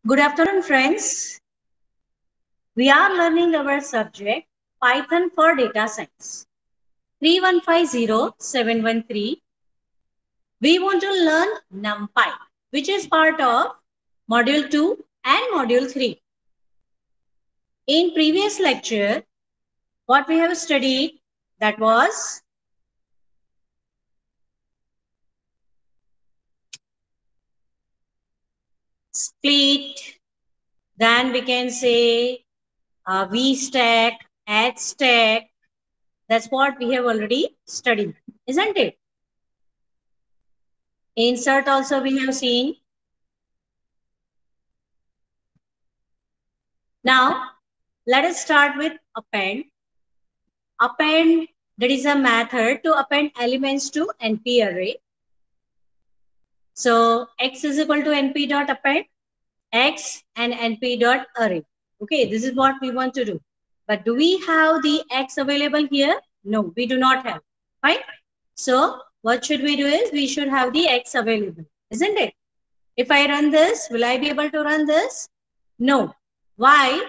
Good afternoon, friends. We are learning our subject Python for Data Science 3150713. We want to learn NumPy, which is part of Module 2 and Module 3. In previous lecture, what we have studied, that was split, then we can say VStack, AddStack. That's what we have already studied, isn't it? Insert also we have seen. Now, let us start with append. Append, that is a method to append elements to NP array. So, x is equal to np dot append x and np dot array. Okay, this is what we want to do. But do we have the x available here? No, we do not have. Right? So, what should we do is we should have the x available, isn't it? If I run this, will I be able to run this? No. Why?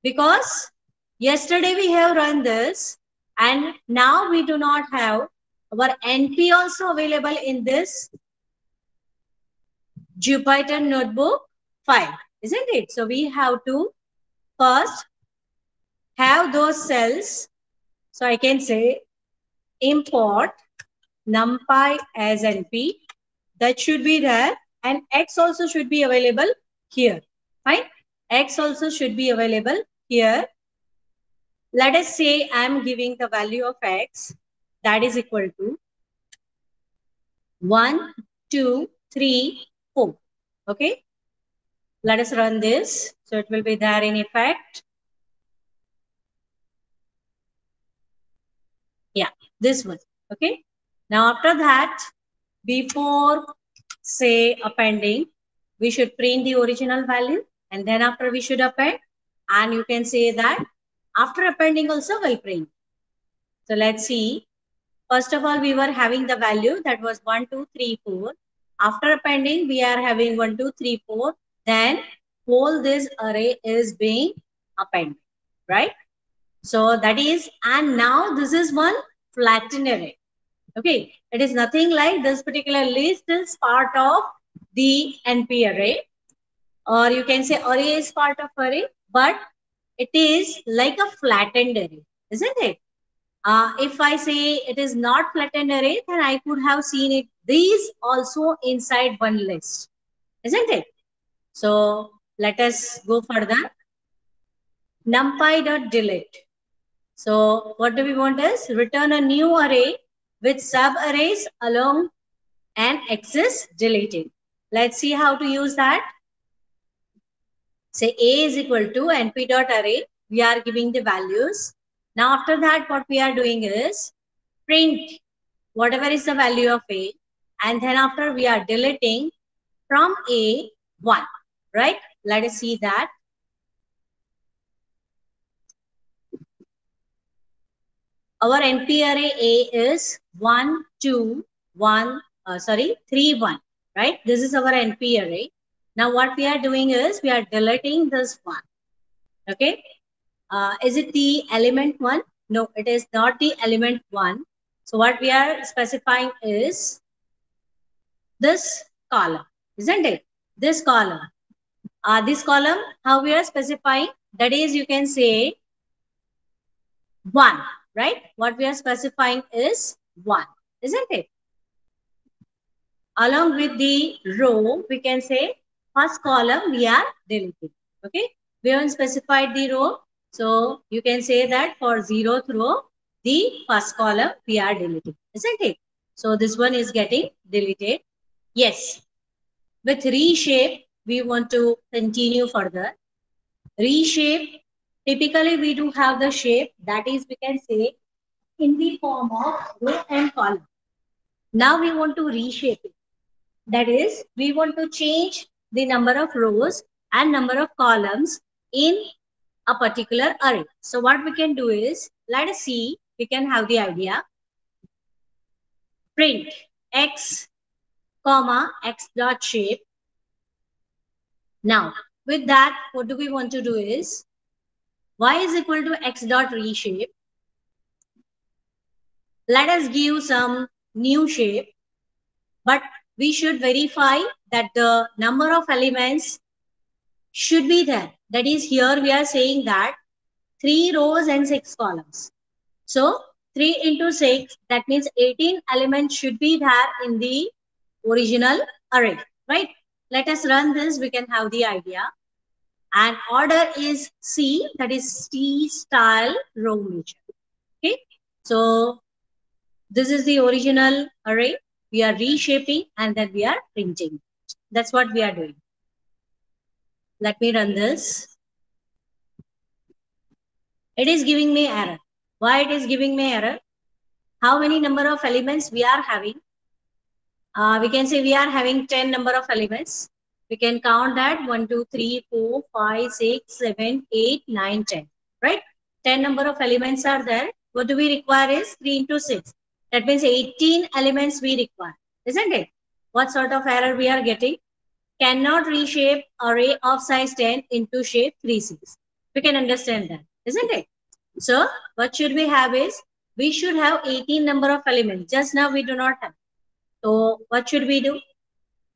Because yesterday we have run this and now we do not have our NP also available in this Jupyter notebook file, isn't it? So we have to first have those cells. So I can say import numpy as NP. That should be there, and X also should be available here. Fine. X also should be available here. Let us say I am giving the value of X that is equal to 1, 2, 3, 4. Okay. Let us run this. So it will be there in effect. Yeah, this one. Okay. Now after that, before say appending, we should print the original value, and then after we should append, and you can say that after appending also we'll print. So let's see. First of all, we were having the value that was 1, 2, 3, 4. After appending, we are having 1, 2, 3, 4. Then whole this array is being appended, right? So that is, and now this is one flattened array. Okay, it is nothing like this particular list is part of the NP array, or you can say array is part of array, but it is like a flattened array, isn't it? If I say it is not flattened array, then I could have seen it these also inside one list, isn't it? So let us go further. NumPy.delete. So what do we want is return a new array with sub arrays along and X deleted. Let's see how to use that. Say A is equal to np.array. We are giving the values. Now after that, what we are doing is print whatever is the value of A, and then after we are deleting from A 1, right? Let us see that. Our NP array A is 1, 2, 1, 3, 1, right? This is our NP array. Now what we are doing is we are deleting this one, okay? Is it the element 1? No, it is not the element 1. So what we are specifying is this column, isn't it? This column. This column, how we are specifying? That is, you can say 1, right? What we are specifying is 1, isn't it? Along with the row, we can say first column we are deleting. Okay, we haven't specified the row, so you can say that for 0th row, the first column we are deleting, isn't it? So this one is getting deleted. Yes, with reshape, we want to continue further. Reshape, typically we do have the shape, that is, we can say in the form of row and column. Now we want to reshape it. That is, we want to change the number of rows and number of columns in a particular array. So what we can do is, let us see, we can have the idea. Print x comma, x dot shape. Now, with that, what do we want to do is y is equal to x dot reshape. Let us give some new shape, but we should verify that the number of elements should be there. That is, here we are saying that 3 rows and 6 columns. So 3 into 6, that means 18 elements should be there in the original array, right? Let us run this, we can have the idea. And order is C, that is T style row major. Okay, so this is the original array. We are reshaping and then we are printing. That's what we are doing. Let me run this. It is giving me error. Why it is giving me error? How many number of elements we are having? We can say we are having 10 number of elements. We can count that 1, 2, 3, 4, 5, 6, 7, 8, 9, 10. Right? 10 number of elements are there. What do we require is 3 into 6. That means 18 elements we require. Isn't it? What sort of error we are getting? Cannot reshape array of size 10 into shape 3, 6. We can understand that. Isn't it? So what should we have is, we should have 18 number of elements. Just now we do not have. So what should we do?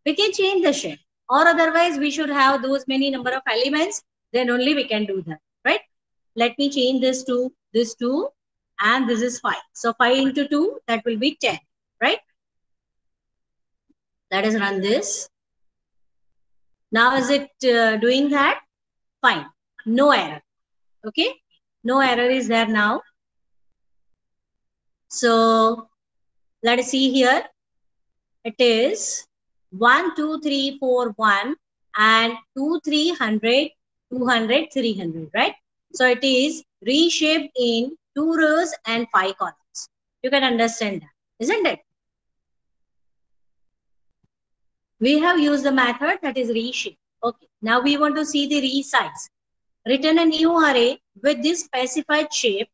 We can change the shape, or otherwise we should have those many number of elements, then only we can do that, right? Let me change this to this 2 and this is 5. So 5 into 2, that will be 10, right? Let us run this. Now is it doing that? Fine. No error. Okay. No error is there now. So let us see here. It is 1, 2, 3, 4, 1 and 2, 300, 200, 300, right? So it is reshaped in 2 rows and 5 columns. You can understand that, isn't it? We have used the method that is reshape. Okay, now we want to see the resize. Return a new array with this specified shape.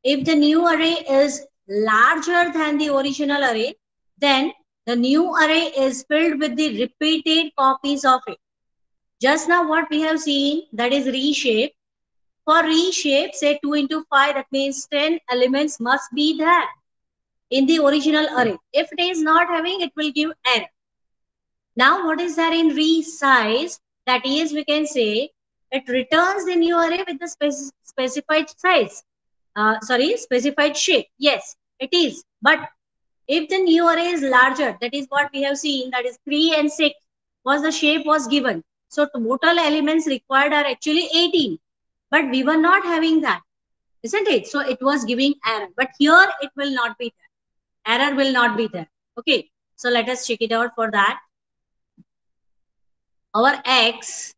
If the new array is larger than the original array, then the new array is filled with the repeated copies of it. Just now what we have seen, that is reshape. For reshape, say 2 into 5, that means 10 elements must be there in the original array. If it is not having, it will give error. Now what is there in resize? That is, we can say it returns the new array with the specified size. Specified shape. Yes, it is. But if the new array is larger, that is what we have seen, that is 3 and 6 was the shape was given. So total elements required are actually 18. But we were not having that, isn't it? So it was giving error. But here it will not be there. Error will not be there. Okay. So let us check it out for that. Our x,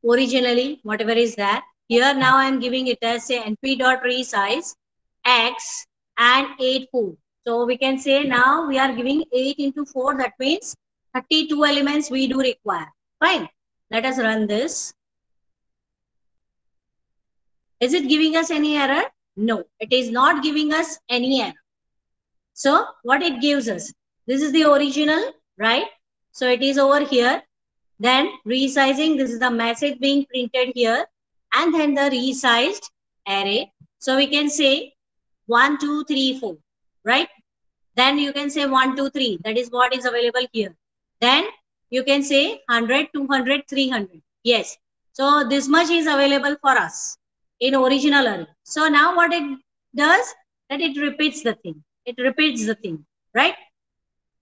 originally, whatever is that, here now I am giving it as say np.resize x and 8, 4. So we can say now we are giving 8 into 4. That means 32 elements we do require. Fine. Let us run this. Is it giving us any error? No, it is not giving us any error. So what it gives us? This is the original, right? So it is over here. Then resizing, this is the message being printed here. And then the resized array. So we can say 1, 2, 3, 4, right? Then you can say 1, 2, 3. That is what is available here. Then you can say 100, 200, 300. Yes. So this much is available for us in original array. So now what it does, that it repeats the thing. It repeats the thing, right?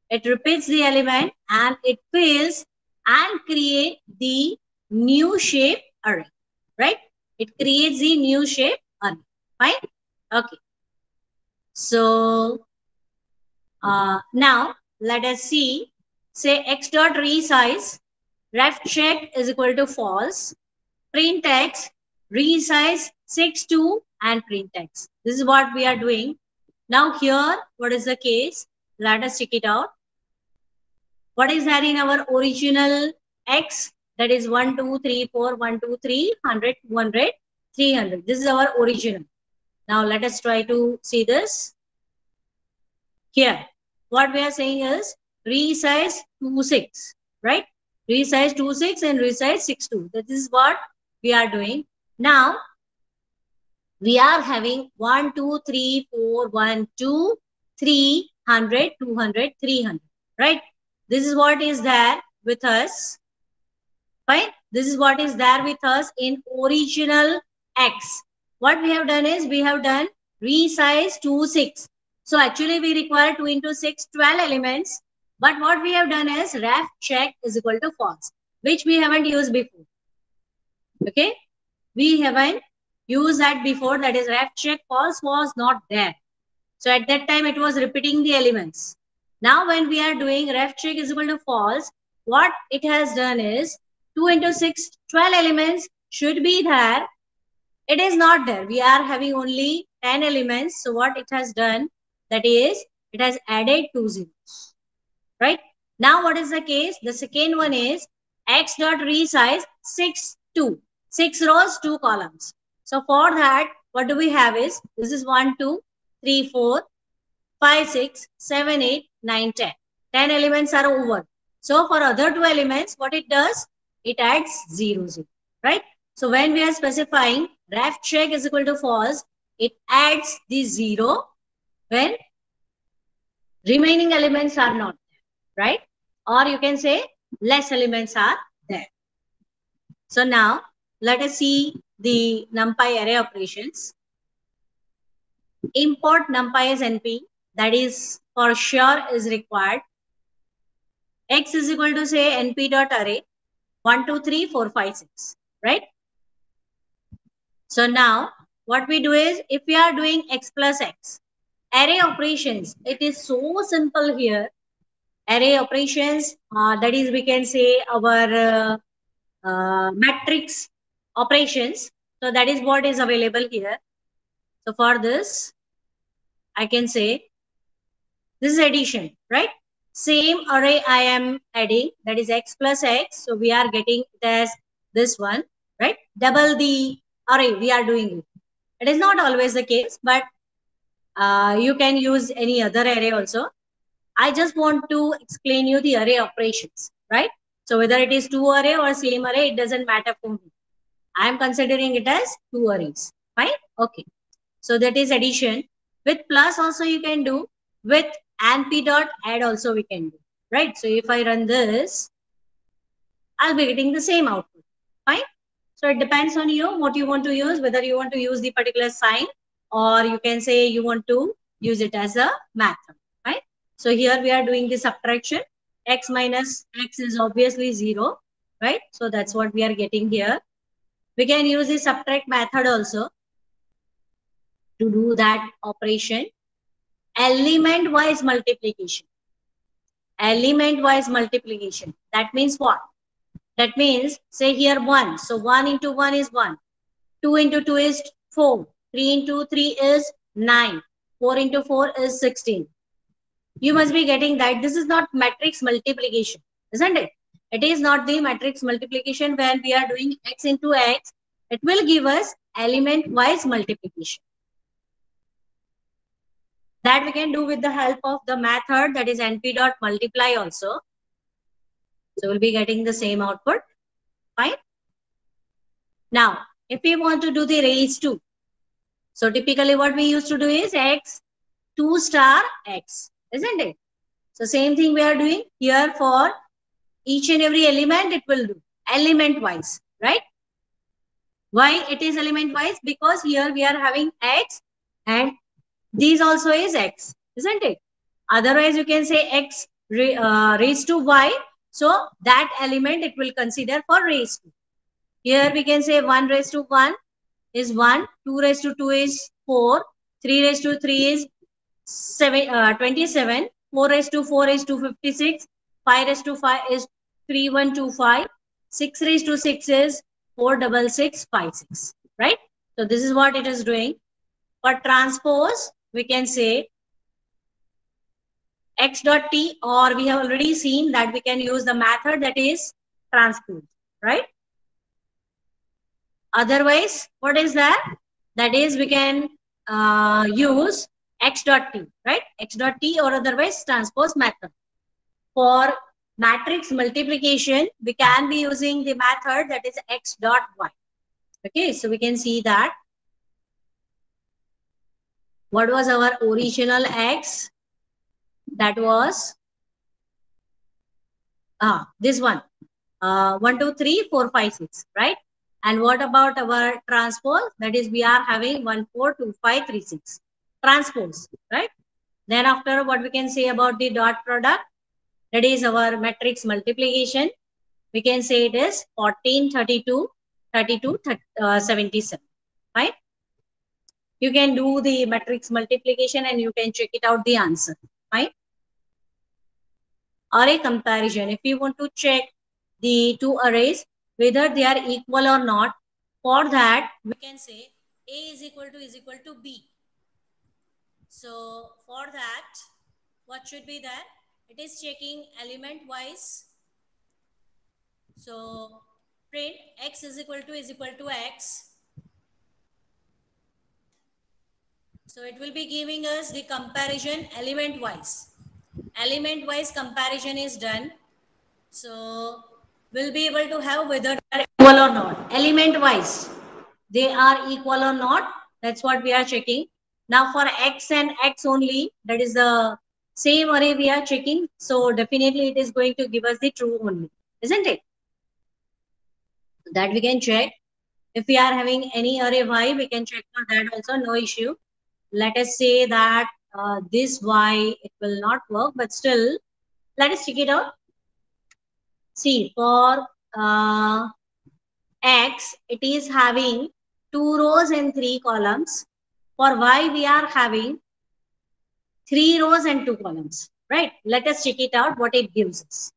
It repeats the element and it fills and create the new shape array, right? It creates the new shape array. Fine. Okay. So now let us see, say x dot resize ref check is equal to false, print x resize 6 2 and print x. This is what we are doing. Now here, what is the case? Let us check it out. What is there in our original x? That is 1, 2, 3, 4, 1, 2, 3, 100, 200, 300. This is our original. Now let us try to see this. Here, what we are saying is resize 26, right? Resize 26 and resize 62. That is what we are doing. Now, we are having 1, 2, 3, 4, 1, 2, 300, 200, 300, right? This is what is there with us, right? This is what is there with us in original X. What we have done is we have done resize 2, 6. So actually we require 2 into 6, 12 elements. But what we have done is ref check is equal to false, which we haven't used before. Okay? We haven't used that before. That is ref check false was not there. So at that time it was repeating the elements. Now when we are doing ref check is equal to false, what it has done is 2 into 6, 12 elements should be there. It is not there. We are having only 10 elements. So what it has done, that is, it has added 2 zeros. Right? Now what is the case? The second one is x dot resize 6, 2. 6 rows, 2 columns. So for that, what do we have is, this is 1, 2, 3, 4, 5, 6, 7, 8, 9, 10. 10 elements are over. So for other 2 elements, what it does? It adds 0, 0. Right? So when we are specifying ref check is equal to false, it adds the 0 when remaining elements are not there. Right? Or you can say less elements are there. So now let us see the NumPy array operations. Import NumPy as NP, that is for sure is required. X is equal to say NP dot array 1, 2, 3, 4, 5, 6, right? So now what we do is, if we are doing X plus X, array operations, it is so simple here. Array operations, that is we can say our matrix operations. So that is what is available here. So for this, I can say this is addition, right? Same array I am adding, that is X plus X. So we are getting it as this one, right? Double the array we are doing it. It is not always the case, but you can use any other array also. I just want to explain you the array operations, right? So whether it is 2 array or same array, it doesn't matter for me. I am considering it as 2 arrays, fine? Okay. So that is addition. With plus also you can do. With np dot add also we can do, right? So if I run this, I'll be getting the same output, fine? So it depends on you what you want to use, whether you want to use the particular sign or you can say you want to use it as a method, right? So here we are doing the subtraction. X minus X is obviously 0, right? So that's what we are getting here. We can use the subtract method also to do that operation. Element wise multiplication. Element wise multiplication. That means what? That means, say here 1. So 1 into 1 is 1. 2 into 2 is 4. 3 into 3 is 9. 4 into 4 is 16. You must be getting that this is not matrix multiplication, isn't it? It is not the matrix multiplication. When we are doing X into X, it will give us element wise multiplication. That we can do with the help of the method, that is np dot multiply also. So we'll be getting the same output, fine? Now, if we want to do the raise to, so typically what we used to do is X 2 star X, isn't it? So same thing we are doing here for each and every element. It will do element wise, right? Why it is element wise? Because here we are having X and these also is X, isn't it? Otherwise you can say X raised to Y. So that element it will consider for raised to. Here we can say 1 raised to 1 is 1, 2 raised to 2 is 4, 3 raised to 3 is 27, 4 raised to 4 is 256, 5 raised to 5 is 3125, 6 raised to 6 is 46656, right? So this is what it is doing. For transpose, we can say X dot T, or we have already seen that we can use the method that is transpose, right? Otherwise, what is that? That is, we can use X dot T, right? X dot T or otherwise transpose method. For matrix multiplication, we can be using the method that is x dot y. Okay, so we can see that what was our original x? That was this one. 1, 2, 3, 4, 5, 6, right? And what about our transpose? That is, we are having 1, 4, 2, 5, 3, 6. Transpose, right? Then after, what we can say about the dot product? That is our matrix multiplication. We can say it is 14, 32, 32, 77, right? You can do the matrix multiplication and you can check it out the answer, right? Array comparison. If you want to check the two arrays, whether they are equal or not, for that, we can say A is equal to B. So for that, what should be that? It is checking element wise. So print x is equal to x. So it will be giving us the comparison element wise. Element wise comparison is done. So we'll be able to have whether they are equal or not. Element wise, they are equal or not. That's what we are checking. Now for x and x only, that is the same array we are checking. So definitely it is going to give us the true only, isn't it? That we can check. If we are having any array y, we can check for that also, no issue. Let us say that this y, it will not work, but still, let us check it out. See, for x, it is having 2 rows and 3 columns. For y, we are having 3 rows and 2 columns, right? Let us check it out, what it gives us.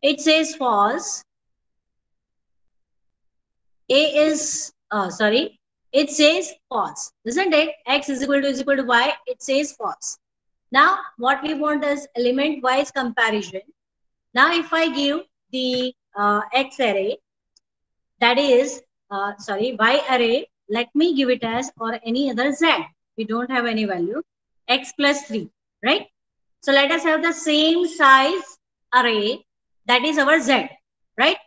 It says false. It says false, isn't it? X is equal to y, it says false. Now, what we want is element-wise comparison. Now, if I give the X array, that is, Y array, let me give it as, or any other Z. We don't have any value. X plus 3, right? So, let us have the same size array, that is our Z, right?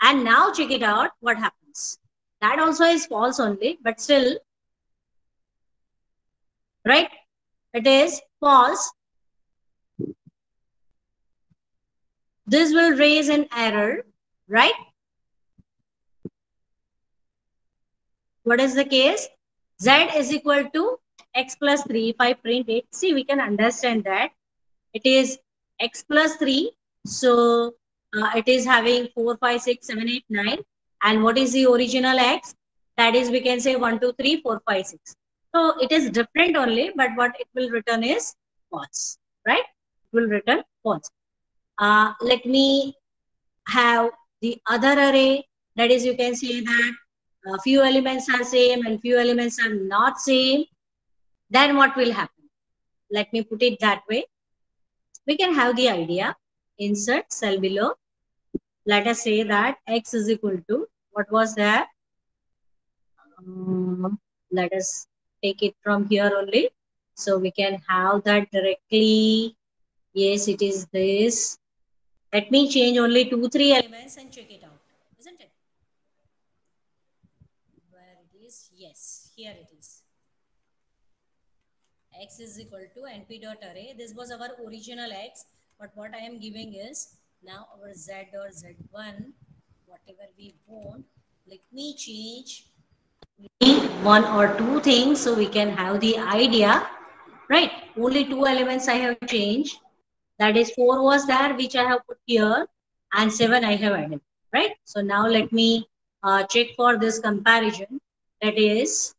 And now check it out, what happens. That also is false only, but still, right? It is false. This will raise an error, right? What is the case? Z is equal to x plus 3. If I print it, see, we can understand that it is x plus 3. So it is having 4, 5, 6, 7, 8, 9. And what is the original x? That is, we can say 1, 2, 3, 4, 5, 6. So it is different only, but what it will return is false, right? It will return false. Let me have the other array. That is, you can say that few elements are same and few elements are not same. Then what will happen? Let me put it that way. We can have the idea. Insert cell below. Let us say that x is equal to, what was that? Let us take it from here only. So we can have that directly. Yes, it is this. Let me change only 2, 3 elements and check it out. Isn't it? Where it is? Yes, here it is. X is equal to np dot array. This was our original x, but what I am giving is now our z or z1, whatever we want. Let me change one or two things so we can have the idea, right? Only 2 elements I have changed. That is 4 was there, which I have put here, and 7 I have added, right? So now let me check for this comparison. That is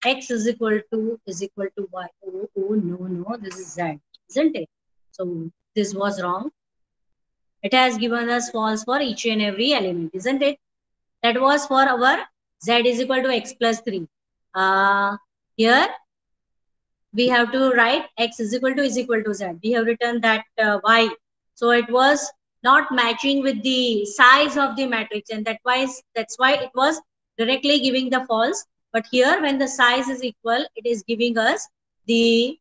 x is equal to y. Oh no, this is z, isn't it? So this was wrong. It has given us false for each and every element, isn't it? That was for our z is equal to x plus 3. Here we have to write x is equal to z. We have written that y. So it was not matching with the size of the matrix, and that's why it was directly giving the false. But here, when the size is equal, it is giving us the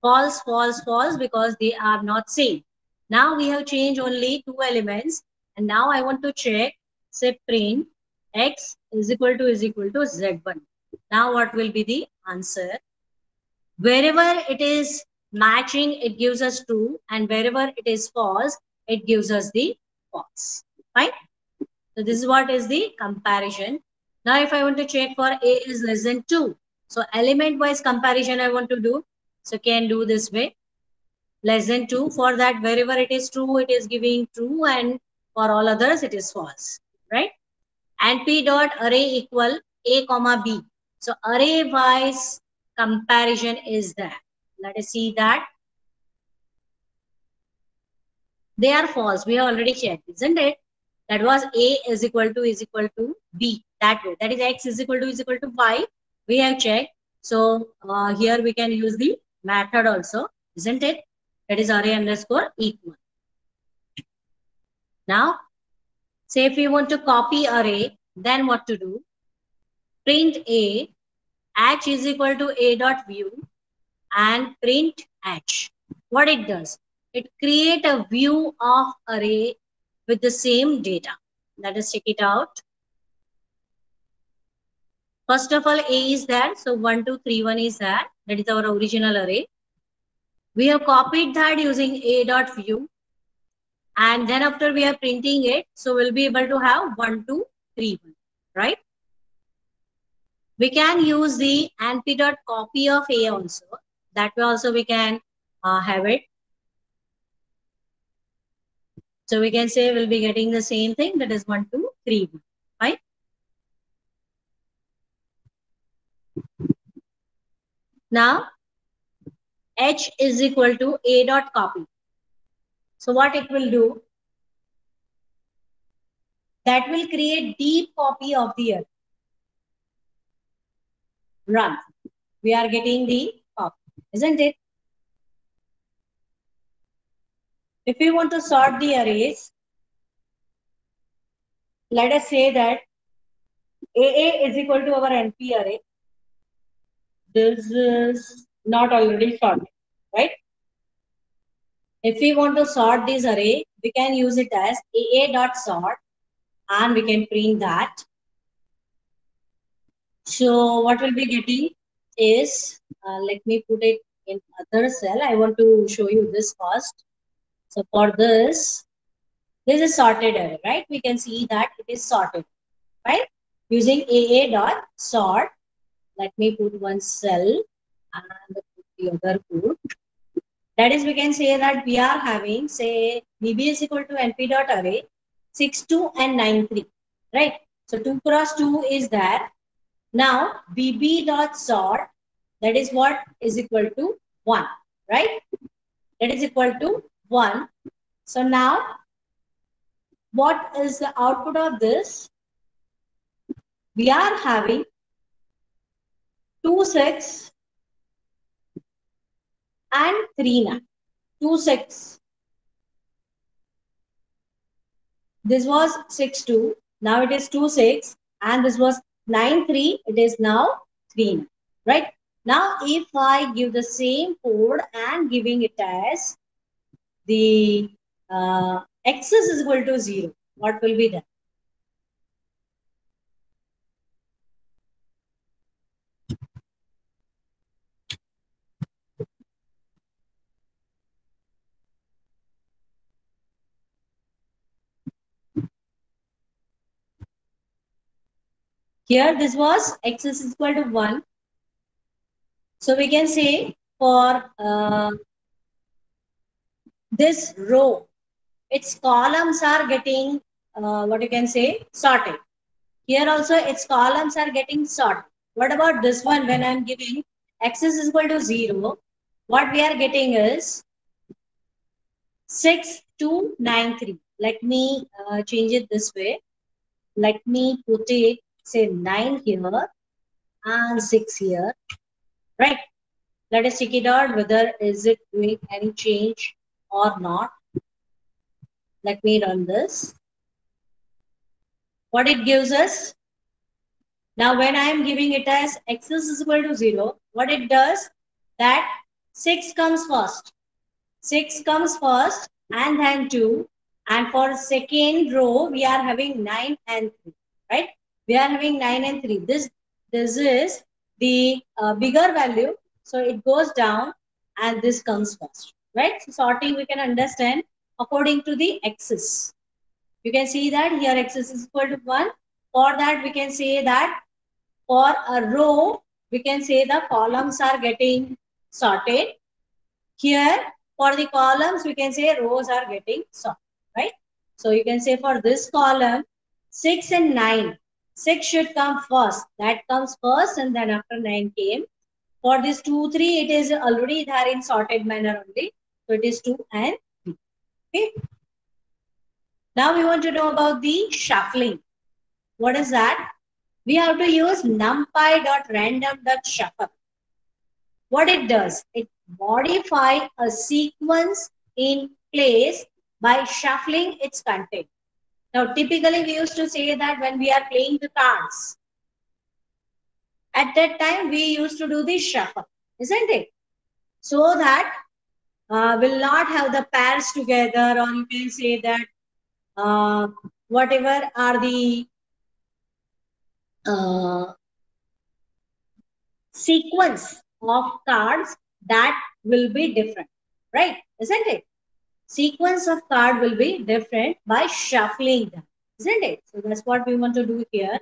False, false, false, because they are not same. Now we have changed only two elements, and now I want to check, say print x is equal to z1. Now what will be the answer? Wherever it is matching, it gives us true, and wherever it is false, it gives us the false. Fine. So this is what is the comparison. Now if I want to check for a is less than 2, so element wise comparison I want to do. So can do this way, less than 2. For that, wherever it is true, it is giving true, and for all others it is false, right? And p dot array equal a comma b. So array wise comparison is there. Let us see that. They are false. We have already checked, isn't it? That was a is equal to b, that way. That is x is equal to y. We have checked. So here we can use the method also, isn't it? That is array underscore equal. Now, say if we want to copy array, then what to do? Print a, h is equal to a dot view, and print h. What it does? It create a view of array with the same data. Let us check it out. First of all, a is there. So 1, 2, 3, 1 is there. That is our original array. We have copied that using a dot view. And then after we are printing it, so we'll be able to have 1, 2, 3, 1, right? We can use the np dot copy of a also. That way also we can have it. So we can say we'll be getting the same thing, that is 1, 2, 3, 1, right? Now, h is equal to a dot copy. So what it will do? That will create deep copy of the array. Run. We are getting the copy, isn't it? If we want to sort the arrays, let us say that AA is equal to our NP array. This is not already sorted, right? If we want to sort this array, we can use it as AA dot sort, and we can print that. So what we'll be getting is, let me put it in other cell. I want to show you this first. So for this is sorted array, right? We can see that it is sorted, right? Using AA dot sort. Let me put one cell and put the other code. That is, we can say that we are having, say, BB is equal to NP dot array 6, 2 and 9, 3, right? So 2 cross 2 is there. Now BB dot sort, that is what is equal to 1, right? That is equal to 1. So now what is the output of this? We are having 2, 6 and 3, 9. 2, 6. This was 6, 2. Now it is 2, 6. And this was 9, 3. It is now 3, 9. Right? Now if I give the same code and giving it as the x is equal to 0, what will be done? Here this was x is equal to 1. So we can say for this row, its columns are getting, what you can say, sorted. Here also its columns are getting sorted. What about this one? When I'm giving x is equal to 0, what we are getting is 6, 2, 9, 3. Let me change it this way. Let me put it, say, 9 here and 6 here. Right? Let us check it out whether is it doing any change or not. Let me run this. What it gives us? Now when I am giving it as x is equal to 0, what it does, that 6 comes first. 6 comes first and then 2. And for second row, we are having 9 and 3, right? We are having 9 and 3. This is the bigger value. So it goes down and this comes first, right? So sorting we can understand according to the axis. You can see that here axis is equal to 1. For that, we can say that for a row, we can say the columns are getting sorted. Here, for the columns, we can say rows are getting sorted, right? So you can say for this column, 6 and 9. 6 should come first. That comes first and then after 9 came. For this 2, 3, it is already there in sorted manner only. So it is 2 and 3. Okay. Now we want to know about the shuffling. What is that? We have to use numpy.random.shuffle. What it does, it modify a sequence in place by shuffling its content. Now, typically we used to say that when we are playing the cards, at that time we used to do the shuffle, isn't it? So that will not have the pairs together, or you can say that whatever are the sequence of cards, that will be different, right? Isn't it? Sequence of card will be different by shuffling them, isn't it? So that's what we want to do here.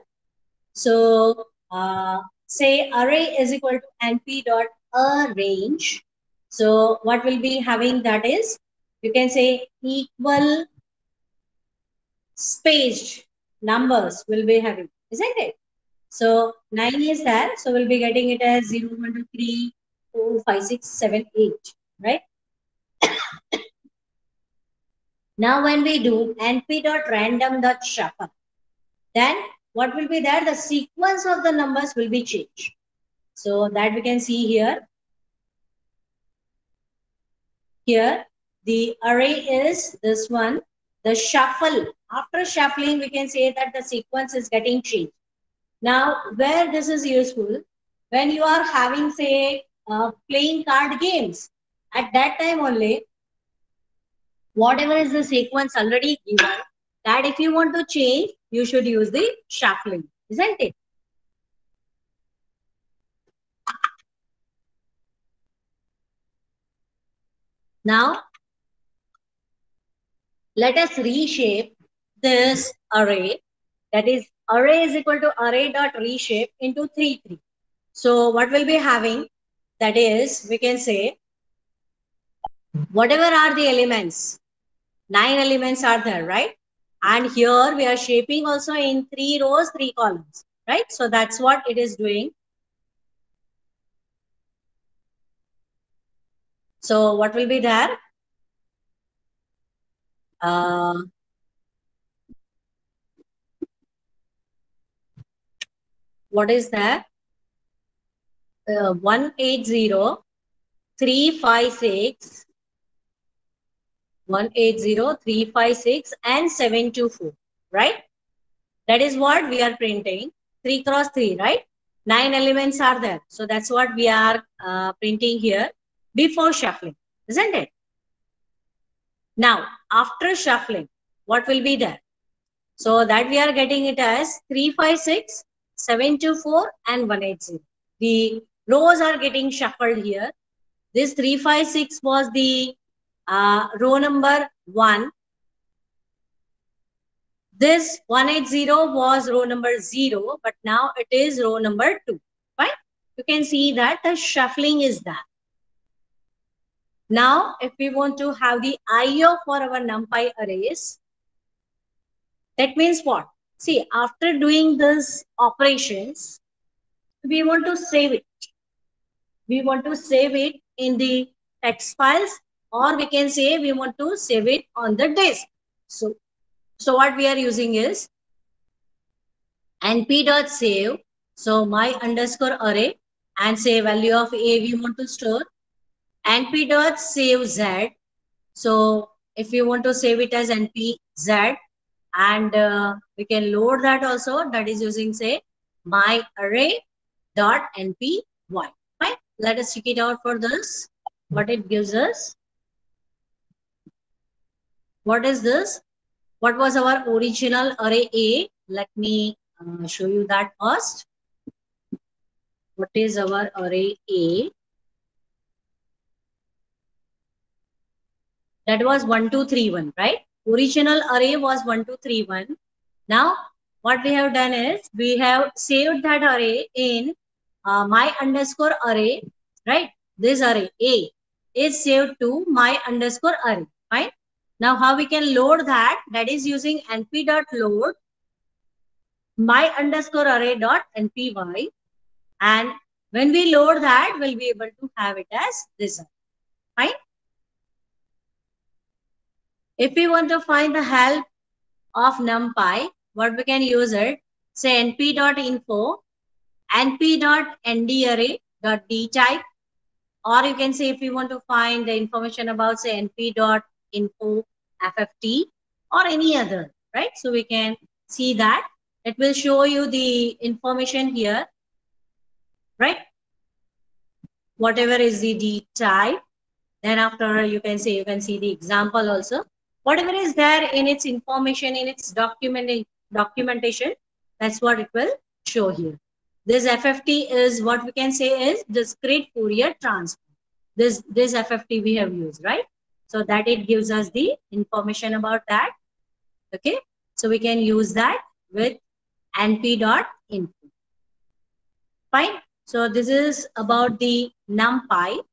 So say array is equal to np dot arrange. So what will be having, that is, you can say equal spaced numbers will be having, isn't it? So 9 is there. So we'll be getting it as 0, 1, 2, 3, 4, 5, 6, 7, 8, right? Now when we do np.random.shuffle, then what will be there? The sequence of the numbers will be changed. So that we can see here. Here, the array is this one. The shuffle, after shuffling, we can say that the sequence is getting changed. Now, where this is useful, when you are having, say, playing card games, at that time only, whatever is the sequence already given, that if you want to change, you should use the shuffling, isn't it? Now, let us reshape this array. That is, array is equal to array dot reshape into 3, 3. So what we'll be having, that is, we can say, whatever are the elements, 9 elements are there, right? And here we are shaping also in 3 rows, 3 columns, right? So that's what it is doing. So what will be there? What is that? 180, 356, 180, 356 and 724, right? That is what we are printing. 3 cross 3, right? 9 elements are there. So that's what we are printing here before shuffling, isn't it? Now, after shuffling, what will be there? So that we are getting it as 356, 724 and 180. The rows are getting shuffled here. This 356 was the row number 1. This 180 was row number 0, but now it is row number 2, right? You can see that the shuffling is there. Now, if we want to have the IO for our NumPy arrays, that means what? See, after doing these operations, we want to save it. We want to save it in the text files, or we can say we want to save it on the disk. So what we are using is np.save. So my underscore array, and say value of a we want to store. np.save z. So if you want to save it as npz, and we can load that also, that is using, say, my array dot npy. Fine. Let us check it out for this. what it gives us. What is this? What was our original array A? Let me show you that first. What is our array A? That was 1, 2, 3, 1, right? Original array was 1, 2, 3, 1. Now, what we have done is we have saved that array in my underscore array, right? This array A is saved to my underscore array, right? Now, how we can load that? That is using np.load my underscore array dot npy, and when we load that, we'll be able to have it as this, right? If we want to find the help of NumPy, what we can use it, say np.info, np.ndarray.dtype, or you can say if you want to find the information about say np.info fft or any other, right? So we can see that it will show you the information here, right? Whatever is the D type, then after you can see the example also. Whatever is there in its information, in its documentation, that's what it will show here. This FFT is what we can say is discrete Fourier transform. This FFT we have used, right? So that it gives us the information about that. Okay, so we can use that with np.info. Fine. So this is about the NumPy.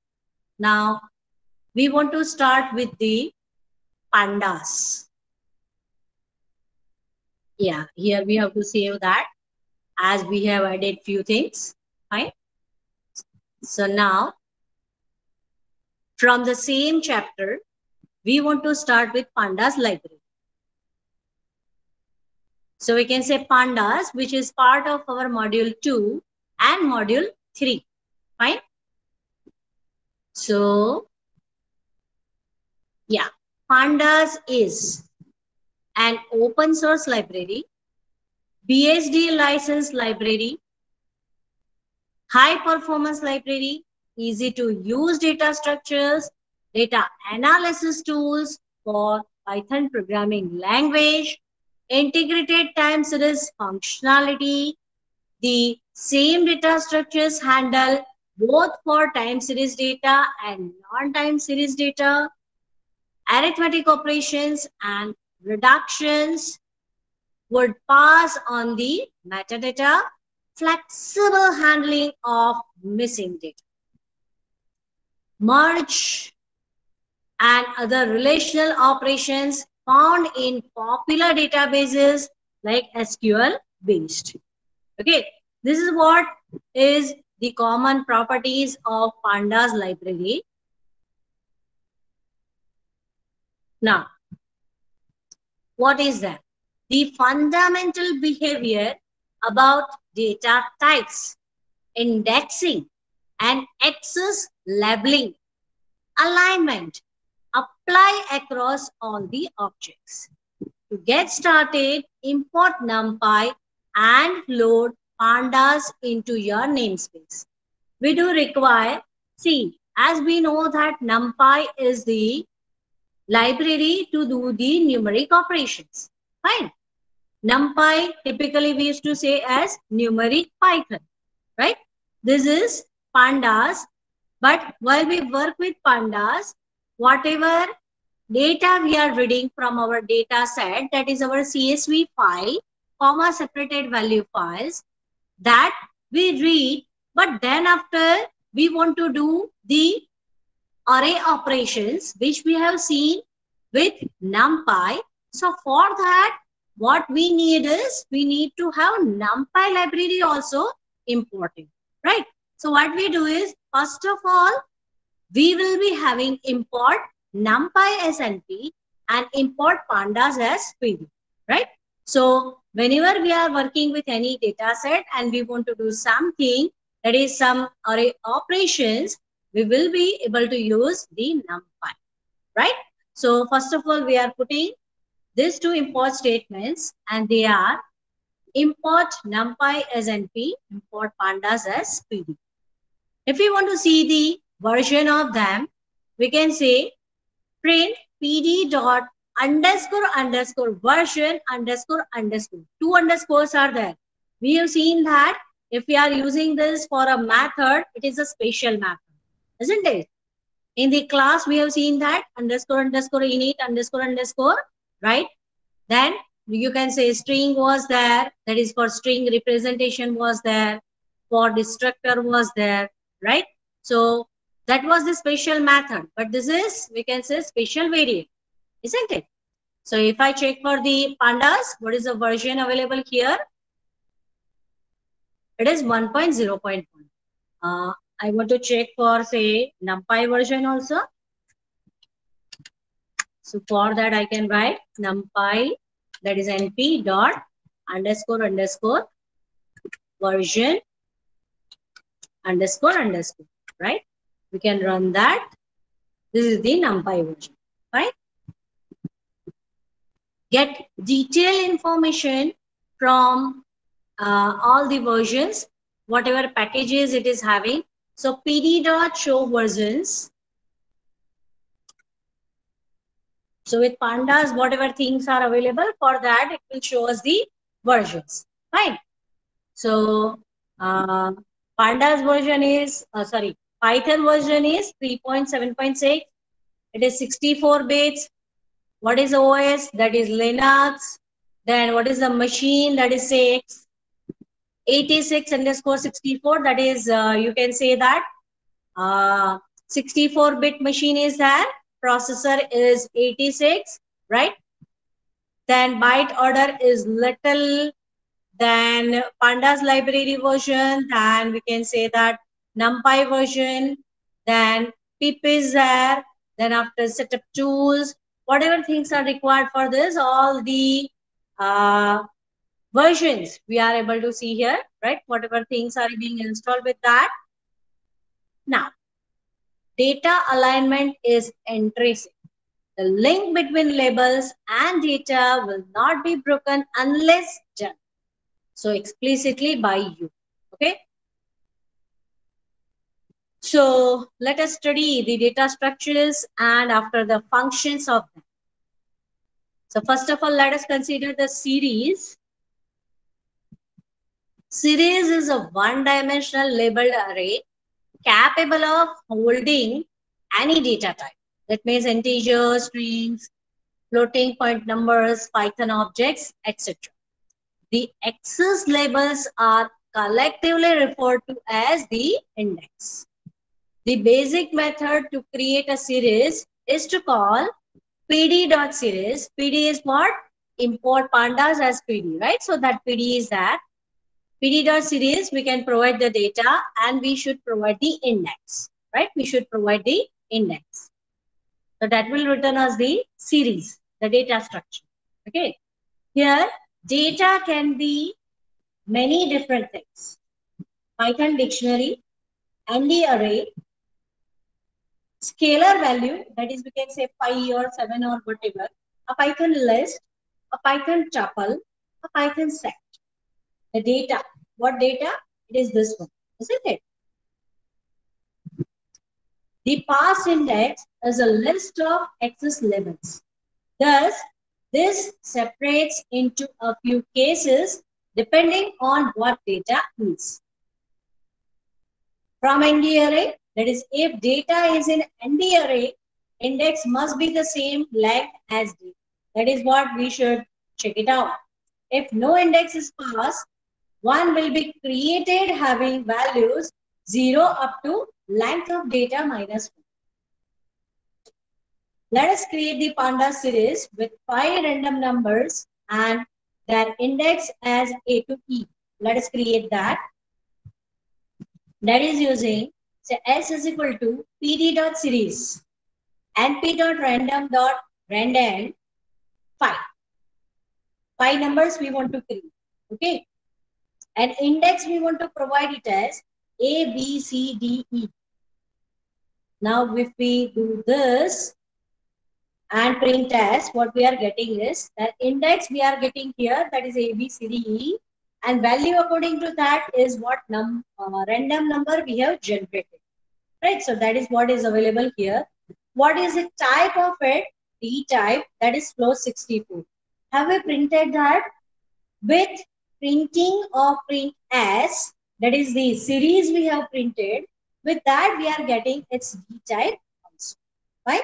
Now we want to start with the pandas. Yeah, here we have to save that as we have added few things. Fine. So now from the same chapter, we want to start with pandas library. So we can say pandas, which is part of our module 2 and module 3. Fine. So yeah, pandas is an open source library, BSD licensed library, high performance library, easy to use data structures, data analysis tools for Python programming language, integrated time series functionality. The same data structures handle both for time series data and non-time series data, arithmetic operations and reductions, would pass on the metadata, flexible handling of missing data, merge and other relational operations found in popular databases like SQL based. Okay, this is what is the common properties of pandas library. Now, what is that? The fundamental behavior about data types, indexing and access labeling, alignment apply across all the objects. To get started, import NumPy and load pandas into your namespace. We do require, see, as we know that NumPy is the library to do the numeric operations. Fine. NumPy typically we used to say as numeric Python, right? This is pandas, but while we work with pandas, whatever data we are reading from our data set, that is our CSV file, comma separated value files, that we read, but then after we want to do the array operations, which we have seen with NumPy. So for that, what we need is, we need to have NumPy library also imported, right? So what we do is, first of all, we will be having import NumPy as NP and import pandas as PD, right? So whenever we are working with any data set and we want to do something, that is some array operations, we will be able to use the NumPy, right? So first of all, we are putting these two import statements, and they are import NumPy as NP, import pandas as PD. If we want to see the version of them, we can say print pd dot underscore underscore version underscore underscore. Two underscores are there. We have seen that if we are using this for a method, it is a special method, isn't it? In the class, we have seen that underscore underscore init underscore underscore, right? Then you can say string was there, that is for string representation was there, for destructor was there, right? So that was the special method, but this is, we can say, special variant, isn't it? So if I check for the pandas, what is the version available here? It is 1.0.1. I want to check for, say, NumPy version also. So for that, I can write NumPy, that is np dot underscore underscore version underscore underscore, right? We can run that. This is the NumPy version, right? Get detailed information from all the versions, whatever packages it is having. So pd.show versions. So with pandas, whatever things are available, for that it will show us the versions, right? So pandas version is, sorry, Python version is 3.7.6. It is 64 bits. What is OS? That is Linux. Then what is the machine? That is 86 underscore 64. That is, you can say that 64-bit machine is there. Processor is 86, right? Then byte order is little. Then pandas library version. Then we can say that NumPy version. Then pip is there. Then after setup tools, whatever things are required for this, all the versions we are able to see here, right? Whatever things are being installed with that. Now, data alignment is intrinsic. The link between labels and data will not be broken unless done. So explicitly by you. Okay. So let us study the data structures and after the functions of them. So first of all, let us consider the series. Series is a one-dimensional labeled array capable of holding any data type. That means integers, strings, floating point numbers, Python objects, etc. The access labels are collectively referred to as the index. The basic method to create a series is to call pd.series. PD is what? Import pandas as PD, right? So that PD is that. pd.series, we can provide the data and we should provide the index, right? We should provide the index. So that will return us the series, the data structure. Okay. Here, data can be many different things. Python dictionary, ND array, scalar value, that is we can say 5 or 7 or whatever, a Python list, a Python tuple, a Python set. The data, what data? It is this one, isn't it? The parse index is a list of access levels. Thus, this separates into a few cases depending on what data is. From ND array, that is, if data is in ND array, index must be the same length as D. That is what we should check it out. If no index is passed, one will be created having values 0 up to length of data minus 1. Let us create the pandas series with 5 random numbers and their index as A to E. Let us create that. That is using, say, s is equal to pd.series np.random.random 5. 5 numbers we want to create. Okay. And index we want to provide it as A, B, C, D, E. Now if we do this and print as, what we are getting is that index we are getting here, that is A, B, C, D, E, and value according to that is what random number we have generated, right? So that is what is available here. What is the type of it? D type, that is float 64. Have we printed that? With printing of print S, that is the series we have printed, with that we are getting its D type also. Right?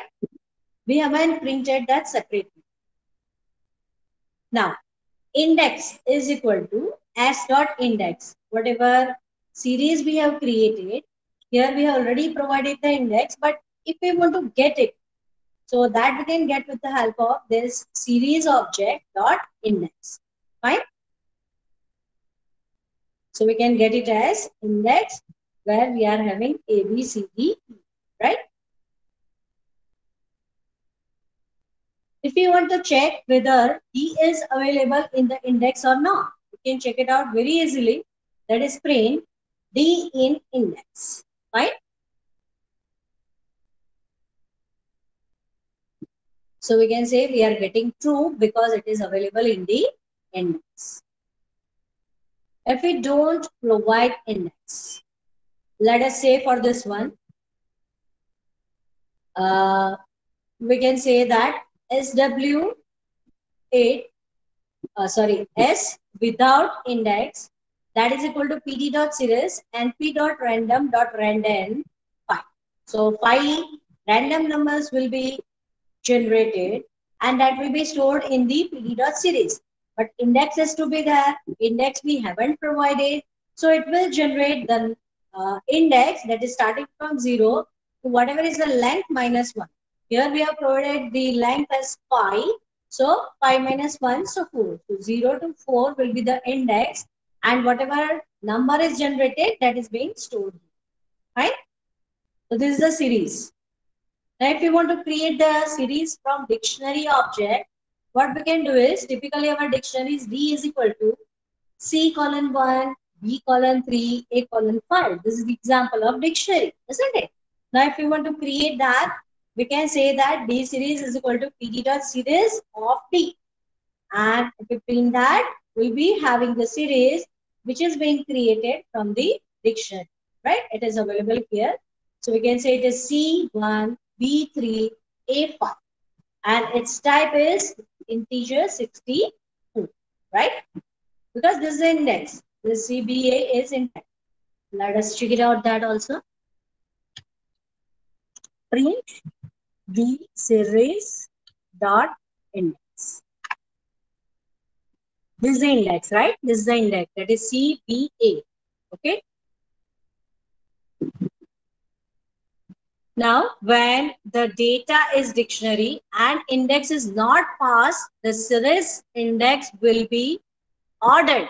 We haven't printed that separately. Now, index is equal to S dot index. Whatever series we have created, here we have already provided the index, but if we want to get it, so that we can get with the help of this series object dot index. Fine. So we can get it as index where we are having A, B, C, D, E, right? If you want to check whether D is available in the index or not, you can check it out very easily. That is print D in index, right? So we can say we are getting true because it is available in the index. If we don't provide index, let us say for this one, we can say that SW8, S without index, that is equal to PD dot series and P dot random dot random 5. So 5 random numbers will be generated and that will be stored in the PD dot series. But index has to be there. Index we haven't provided. So it will generate the index that is starting from 0 to whatever is the length minus 1. Here we have provided the length as 5. So 5 minus 1, so 4. So 0 to 4 will be the index and whatever number is generated that is being stored. Right? So this is the series. Now, if you want to create the series from dictionary object, what we can do is typically our dictionary is D is equal to C colon 1, B colon 3, A colon 5. This is the example of dictionary, isn't it? Now, if you want to create that, we can say that D series is equal to PD dot series of D. And if we print that, we'll be having the series which is being created from the dictionary, right? It is available here. So we can say it is C1, B3, A5. And its type is integer 62, right? Because this is the index. The CBA is index. Let us check it out that also. Print the series dot index. This is the index, right? This is the index. That is CBA. Okay. Now, when the data is dictionary and index is not passed, the series index will be ordered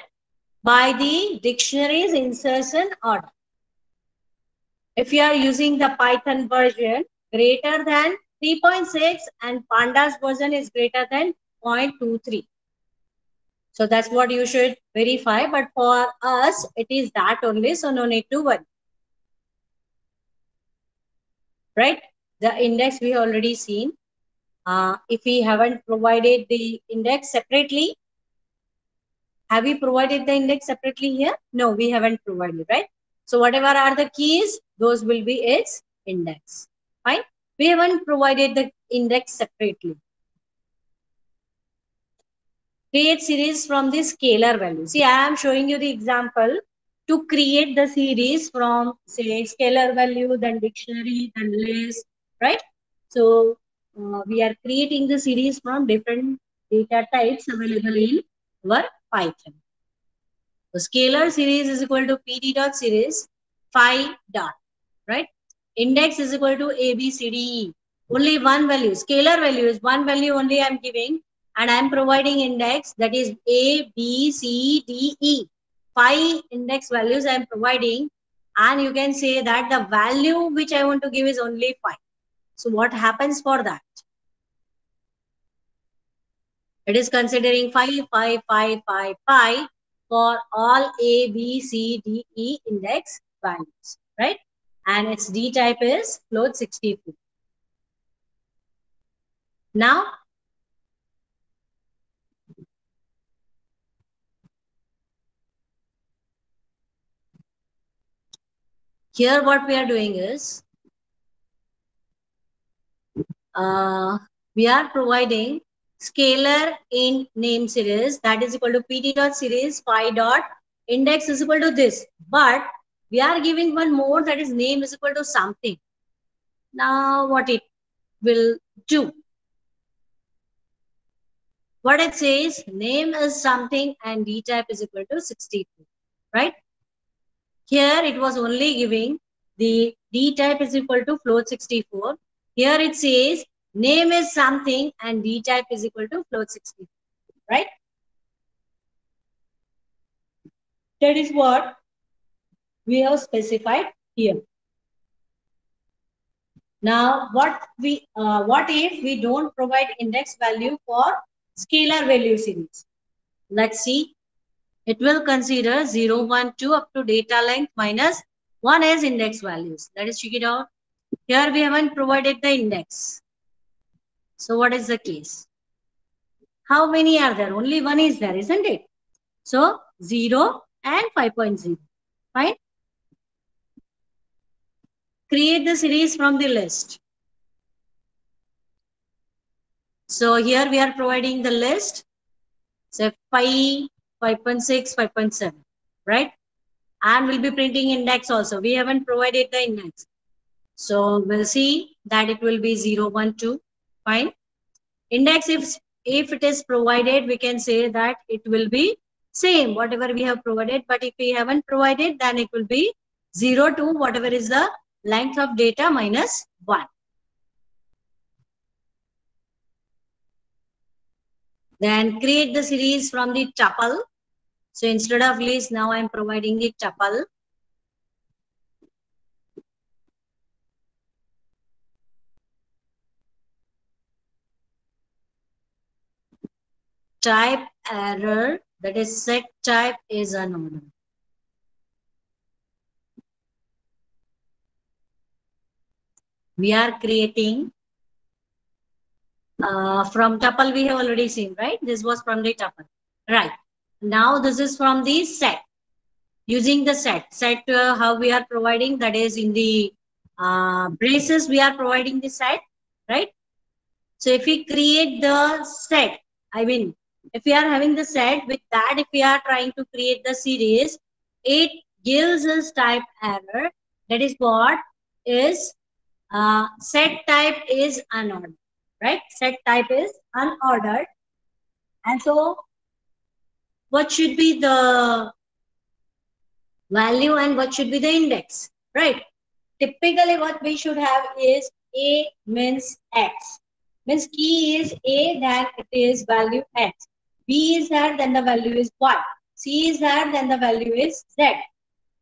by the dictionary's insertion order. If you are using the Python version greater than 3.6 and Pandas version is greater than 0.23. So that's what you should verify. But for us, it is that only. So no need to worry. Right? The index we already seen. If we haven't provided the index separately, have we provided the index separately here? No, we haven't provided, right? So whatever are the keys, those will be its index. Fine. We haven't provided the index separately. Create series from the scalar value. See, I am showing you the example to create the series from, say, scalar value, then dictionary, then list, right? So we are creating the series from different data types available in our Python. The scalar series is equal to PD dot series 5 dot, right? Index is equal to A, B, C, D, E. Only one value. Scalar value is one value only I am giving and I am providing index that is A, B, C, D, E. 5 index values I am providing and you can say that the value which I want to give is only 5. So what happens for that? It is considering 5, 5, 5, 5, 5 for all A, B, C, D, E index values, right? And its D type is float 64. Now, here what we are doing is, we are providing scalar in name series, that is equal to pt dot series phi dot index is equal to this, but we are giving one more, that is name is equal to something. Now what it will do, what it says, name is something and d type is equal to 62, right? Here it was only giving the d type is equal to float 64. Here it says name is something and d type is equal to float 64, right? That is what we have specified here. Now, what if we don't provide index value for scalar value series? Let's see. It will consider 0, 1, 2 up to data length minus 1 as index values. Let us check it out. Here we haven't provided the index. So what is the case? How many are there? Only one is there, isn't it? So 0 and 5.0. Fine. Create the series from the list. So here we are providing the list. So 5, 5.6, 5.7, right? And we'll be printing index also. We haven't provided the index. So we'll see that it will be 0, 1, 2. Fine. Index, if it is provided, we can say that it will be same, whatever we have provided. But if we haven't provided, then it will be 0 to whatever is the length of data minus 1. Then create the series from the tuple. So instead of list, now I'm providing the tuple. Type error, that is set type is unordered. We are creating from tuple, we have already seen, right? This was from the tuple, right? Now this is from the set. Using the set how we are providing, that is in the braces we are providing the set, right? So if we create the set, I mean if we are having the set, with that if we are trying to create the series, it gives us type error. That is what is set type is unordered, right? Set type is unordered. And so what should be the value and what should be the index, right? Typically what we should have is a means x, means key is a, then it is value x, b is that, then the value is y, c is that, then the value is z,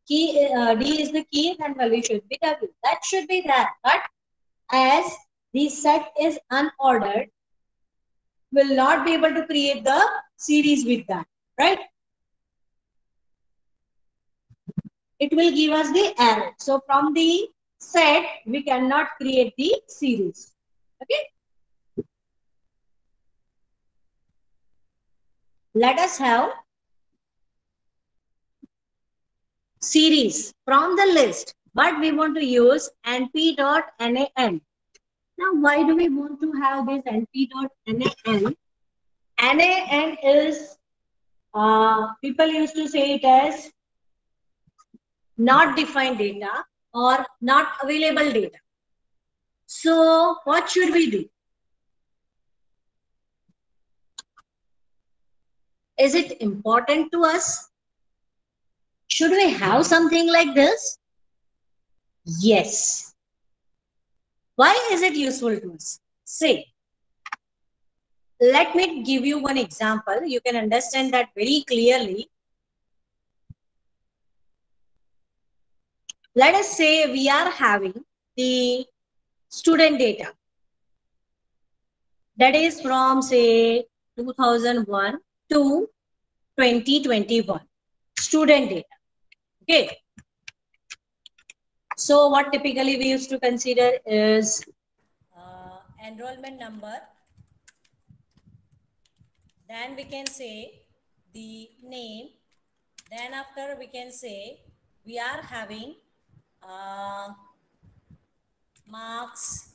key d is the key, then value should be w. That should be that. But as the set is unordered, will not be able to create the series with that, right? It will give us the error. So from the set, we cannot create the series. Okay. Let us have series from the list, but we want to use np.nan. Now, why do we want to have this np.nan? NaN is, people used to say it as not defined data or not available data. So what should we do? Is it important to us? Should we have something like this? Yes. Why is it useful to us? Say, let me give you one example. You can understand that very clearly. Let us say we are having the student data. That is from say 2001 to 2021. Student data. Okay. So what typically we used to consider is enrollment number. Then we can say the name. Then after we can say we are having marks,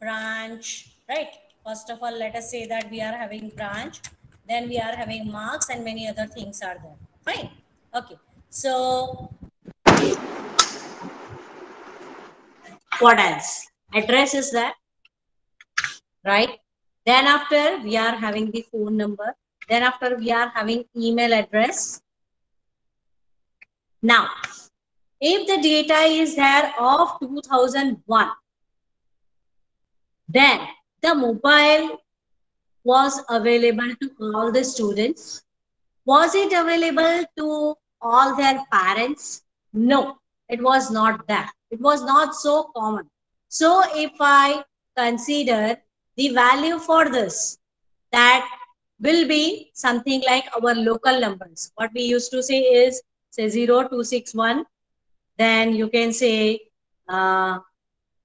branch, right? First of all, let us say that we are having branch, then we are having marks and many other things are there. Fine. Okay. So what else? Address is there, right? Then after we are having the phone number. Then after we are having email address. Now, if the data is there of 2001, then the mobile was available to all the students. Was it available to all their parents? No, it was not that. It was not so common. So if I consider the value for this, that will be something like our local numbers. What we used to say is, say 0261, then you can say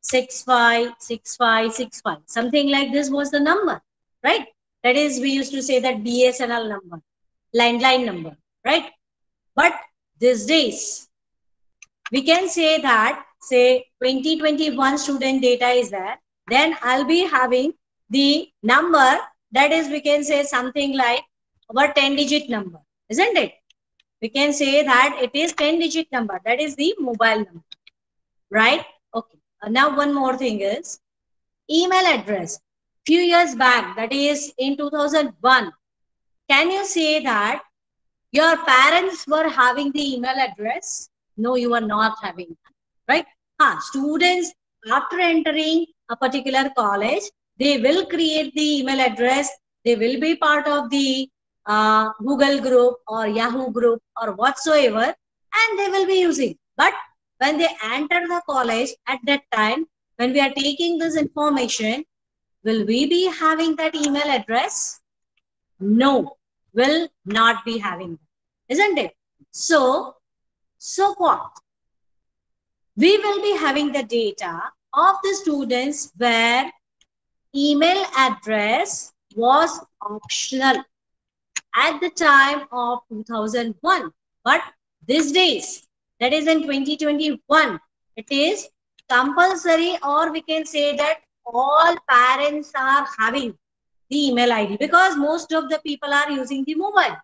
656565, something like this was the number, right? That is, we used to say that BSNL number, landline number, right? But these days we can say that, say 2021 student data is there, then I'll be having the number, that is, we can say something like our 10-digit number, isn't it? We can say that it is 10-digit number, that is the mobile number, right? Okay. Now one more thing is email address. Few years back, that is in 2001, can you say that your parents were having the email address? No, you are not having, right? Students, after entering a particular college, they will create the email address. They will be part of the Google group or Yahoo group or whatsoever, and they will be using. But when they enter the college at that time, when we are taking this information, will we be having that email address? No, will not be having that, isn't it? So what? We will be having the data of the students where email address was optional at the time of 2001. But these days, that is in 2021, it is compulsory, or we can say that all parents are having the email ID, because most of the people are using the mobile.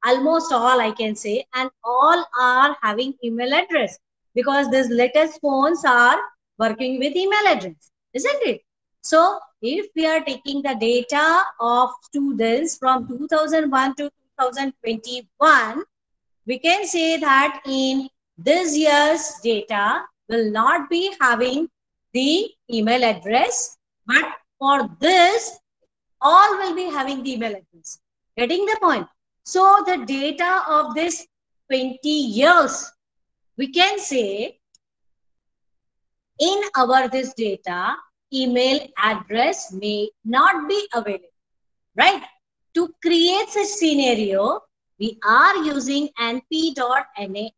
Almost all, I can say, and all are having email address, because these latest phones are working with email address, isn't it? So if we are taking the data of students from 2001 to 2021, we can say that in this year's data will not be having the email address, but for this, all will be having the email address. Getting the point? So the data of this 20 years, we can say in our this data, email address may not be available, right? To create such scenario, we are using np.nan.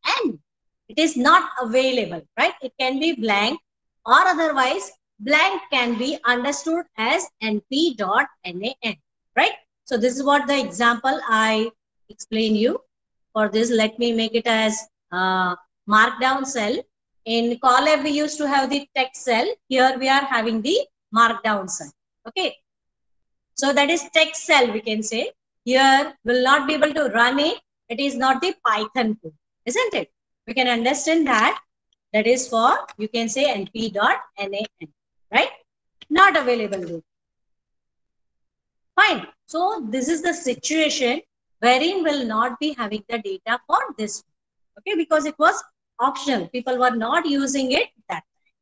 It is not available, right? It can be blank, or otherwise blank can be understood as np.nan, right? So this is what the example I explain you. For this, let me make it as markdown cell. In Colab, we used to have the text cell. Here we are having the markdown cell. Okay. So that is text cell, we can say. Here will not be able to run it. It is not the Python code, isn't it? We can understand that. That is for, you can say np.nan, right? Not available. Fine. So this is the situation wherein will not be having the data for this. Okay, because it was optional. People were not using it that time.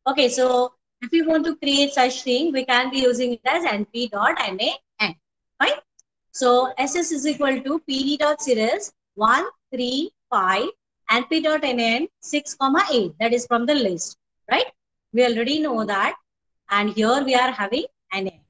Okay, so if we want to create such thing, we can be using it as np.nan. Fine. So ss is equal to pd.cirrus 135 np.nan 6,8. That is from the list, right? We already know that. And here we are having nan.